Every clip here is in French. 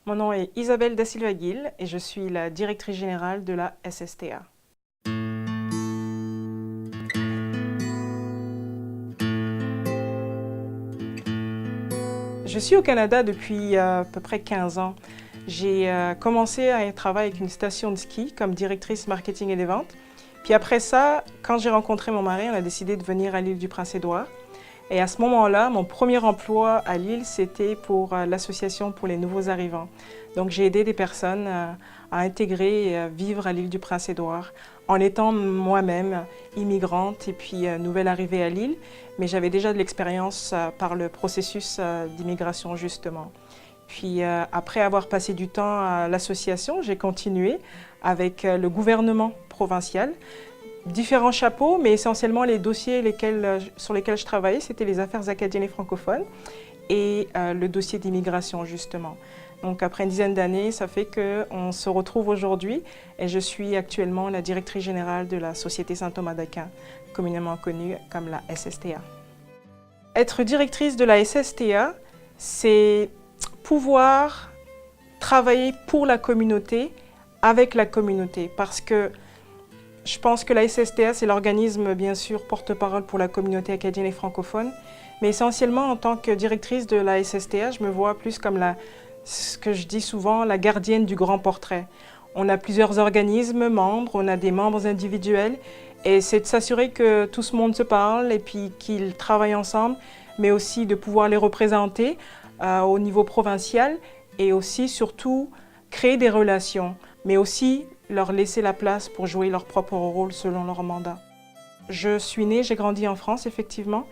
Mon nom est Isabelle Da Silva-Gil et je suis la directrice générale de la SSTA. Je suis au Canada depuis à peu près 15 ans. J'ai commencé à travailler avec une station de ski comme directrice marketing et des ventes. Puis après ça, quand j'ai rencontré mon mari, on a décidé de venir à l'île du Prince-Édouard. Et à ce moment-là, mon premier emploi à Lille, c'était pour l'Association pour les nouveaux arrivants. Donc j'ai aidé des personnes à intégrer et à vivre à l'île du Prince-Édouard en étant moi-même immigrante et puis nouvelle arrivée à Lille. Mais j'avais déjà de l'expérience par le processus d'immigration justement. Puis après avoir passé du temps à l'association, j'ai continué avec le gouvernement provincial. Différents chapeaux, mais essentiellement les dossiers sur lesquels je travaillais, c'était les affaires acadiennes et francophones et le dossier d'immigration justement. Donc après une dizaine d'années, ça fait qu'on se retrouve aujourd'hui et je suis actuellement la directrice générale de la Société Saint-Thomas d'Aquin, communément connue comme la SSTA. Être directrice de la SSTA, c'est pouvoir travailler pour la communauté, avec la communauté, parce que je pense que la SSTA, c'est l'organisme, bien sûr, porte-parole pour la communauté acadienne et francophone. Mais essentiellement, en tant que directrice de la SSTA, je me vois plus comme ce que je dis souvent, la gardienne du grand portrait. On a plusieurs organismes membres, on a des membres individuels. Et c'est de s'assurer que tout ce monde se parle et puis qu'ils travaillent ensemble, mais aussi de pouvoir les représenter au niveau provincial et aussi, surtout, créer des relations, mais aussi leur laisser la place pour jouer leur propre rôle selon leur mandat. Je suis née, j'ai grandi en France, effectivement,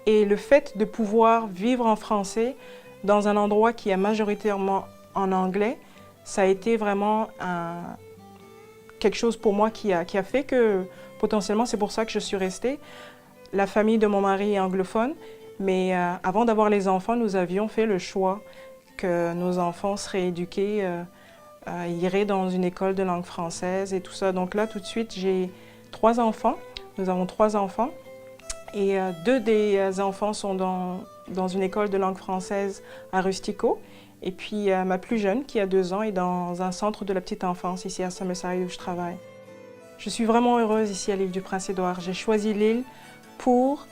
et le fait de pouvoir vivre en français dans un endroit qui est majoritairement en anglais, ça a été vraiment quelque chose pour moi qui a fait que, potentiellement, c'est pour ça que je suis restée. La famille de mon mari est anglophone, mais avant d'avoir les enfants, nous avions fait le choix que nos enfants seraient éduqués irait dans une école de langue française et tout ça. Donc là, tout de suite, j'ai 3 enfants. Nous avons 3 enfants. Et 2 des enfants sont dans une école de langue française à Rustico. Et puis ma plus jeune, qui a 2 ans, est dans un centre de la petite enfance ici à Summerside où je travaille. Je suis vraiment heureuse ici à l'île du Prince-Édouard. J'ai choisi l'île pour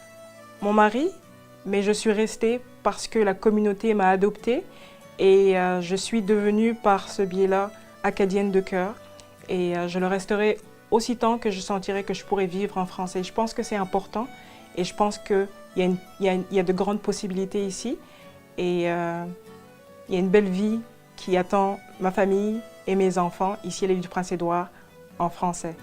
mon mari, mais je suis restée parce que la communauté m'a adoptée. Et je suis devenue par ce biais-là acadienne de cœur. Et je le resterai aussi tant que je sentirai que je pourrai vivre en français. Je pense que c'est important et je pense qu'il y a de grandes possibilités ici. Et il y a une belle vie qui attend ma famille et mes enfants ici à l'île du Prince-Édouard en français.